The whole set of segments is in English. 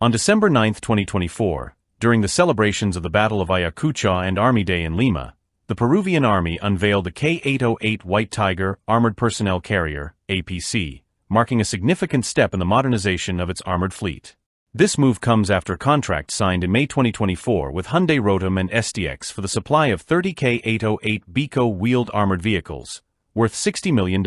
On December 9, 2024, during the celebrations of the Battle of Ayacucho and Army Day in Lima, the Peruvian Army unveiled the K808 White Tiger Armored Personnel Carrier, APC, marking a significant step in the modernization of its armored fleet. This move comes after a contract signed in May 2024 with Hyundai Rotem and STX for the supply of 30 K808 Biko wheeled armored vehicles, worth $60 million.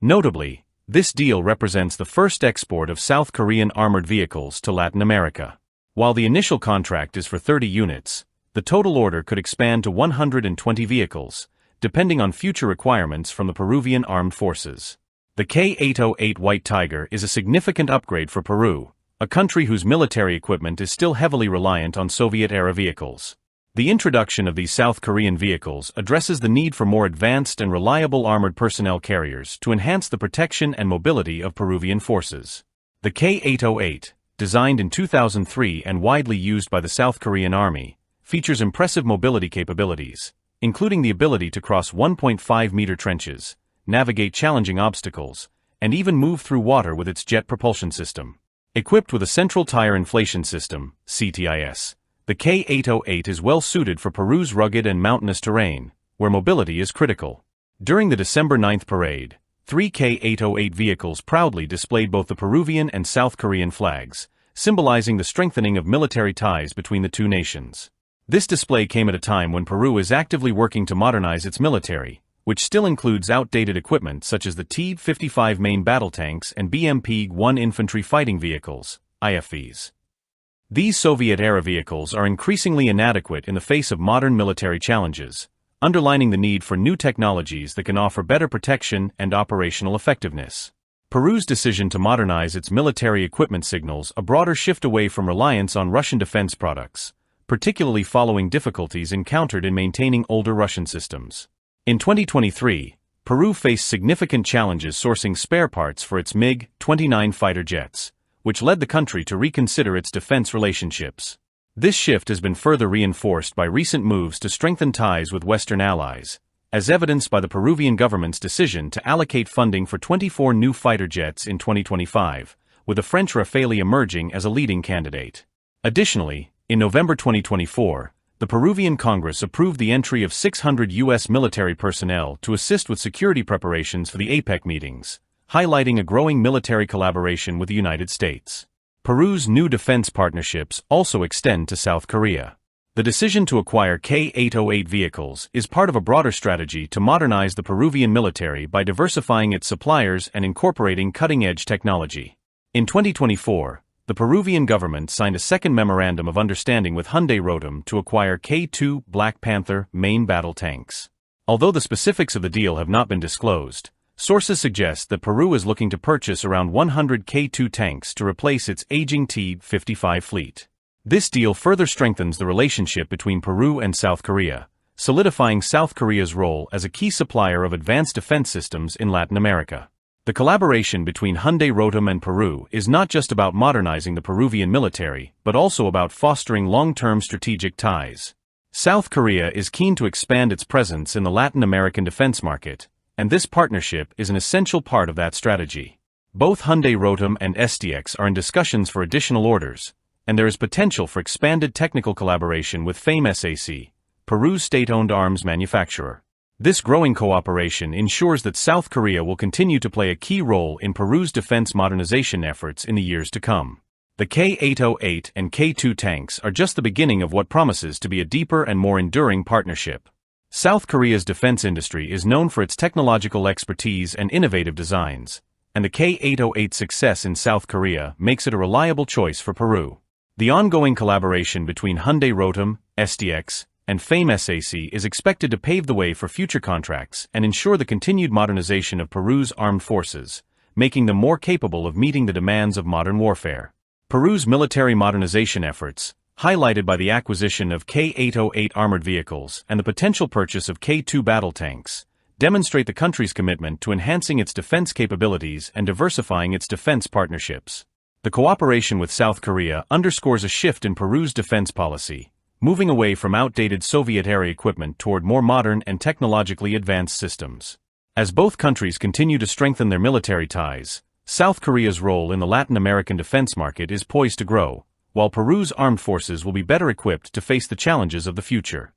Notably, this deal represents the first export of South Korean armored vehicles to Latin America. While the initial contract is for 30 units, the total order could expand to 120 vehicles, depending on future requirements from the Peruvian armed forces. The K808 White Tiger is a significant upgrade for Peru, a country whose military equipment is still heavily reliant on Soviet-era vehicles. The introduction of these South Korean vehicles addresses the need for more advanced and reliable armored personnel carriers to enhance the protection and mobility of Peruvian forces. The K808, designed in 2003 and widely used by the South Korean Army, features impressive mobility capabilities, including the ability to cross 1.5-meter trenches, navigate challenging obstacles, and even move through water with its jet propulsion system. Equipped with a central tire inflation system, CTIS, the K808 is well suited for Peru's rugged and mountainous terrain, where mobility is critical. During the December 9th parade, 3 K808 vehicles proudly displayed both the Peruvian and South Korean flags, symbolizing the strengthening of military ties between the two nations. This display came at a time when Peru is actively working to modernize its military, which still includes outdated equipment such as the T-55 main battle tanks and BMP-1 infantry fighting vehicles, IFVs. These Soviet-era vehicles are increasingly inadequate in the face of modern military challenges, underlining the need for new technologies that can offer better protection and operational effectiveness. Peru's decision to modernize its military equipment signals a broader shift away from reliance on Russian defense products, particularly following difficulties encountered in maintaining older Russian systems. In 2023, Peru faced significant challenges sourcing spare parts for its MiG-29 fighter jets, which led the country to reconsider its defense relationships. This shift has been further reinforced by recent moves to strengthen ties with Western allies, as evidenced by the Peruvian government's decision to allocate funding for 24 new fighter jets in 2025, with the French Rafale emerging as a leading candidate. Additionally, in November 2024, the Peruvian Congress approved the entry of 600 U.S. military personnel to assist with security preparations for the APEC meetings, highlighting a growing military collaboration with the United States. Peru's new defense partnerships also extend to South Korea. The decision to acquire K808 vehicles is part of a broader strategy to modernize the Peruvian military by diversifying its suppliers and incorporating cutting-edge technology. In 2024, the Peruvian government signed a second memorandum of understanding with Hyundai Rotem to acquire K2 Black Panther main battle tanks. Although the specifics of the deal have not been disclosed, sources suggest that Peru is looking to purchase around 100 K2 tanks to replace its aging T-55 fleet. This deal further strengthens the relationship between Peru and South Korea, solidifying South Korea's role as a key supplier of advanced defense systems in Latin America. The collaboration between Hyundai Rotem and Peru is not just about modernizing the Peruvian military, but also about fostering long-term strategic ties. South Korea is keen to expand its presence in the Latin American defense market, and this partnership is an essential part of that strategy. Both Hyundai Rotem and STX are in discussions for additional orders, and there is potential for expanded technical collaboration with FAME-SAC, Peru's state-owned arms manufacturer. This growing cooperation ensures that South Korea will continue to play a key role in Peru's defense modernization efforts in the years to come. The K808 and K2 tanks are just the beginning of what promises to be a deeper and more enduring partnership. South Korea's defense industry is known for its technological expertise and innovative designs, and the K808's success in South Korea makes it a reliable choice for Peru. The ongoing collaboration between Hyundai Rotem, STX, and FAME-SAC is expected to pave the way for future contracts and ensure the continued modernization of Peru's armed forces, making them more capable of meeting the demands of modern warfare. Peru's military modernization efforts, highlighted by the acquisition of K808 armored vehicles and the potential purchase of K2 battle tanks, demonstrate the country's commitment to enhancing its defense capabilities and diversifying its defense partnerships. The cooperation with South Korea underscores a shift in Peru's defense policy, moving away from outdated Soviet-era equipment toward more modern and technologically advanced systems. As both countries continue to strengthen their military ties, South Korea's role in the Latin American defense market is poised to grow, while Peru's armed forces will be better equipped to face the challenges of the future.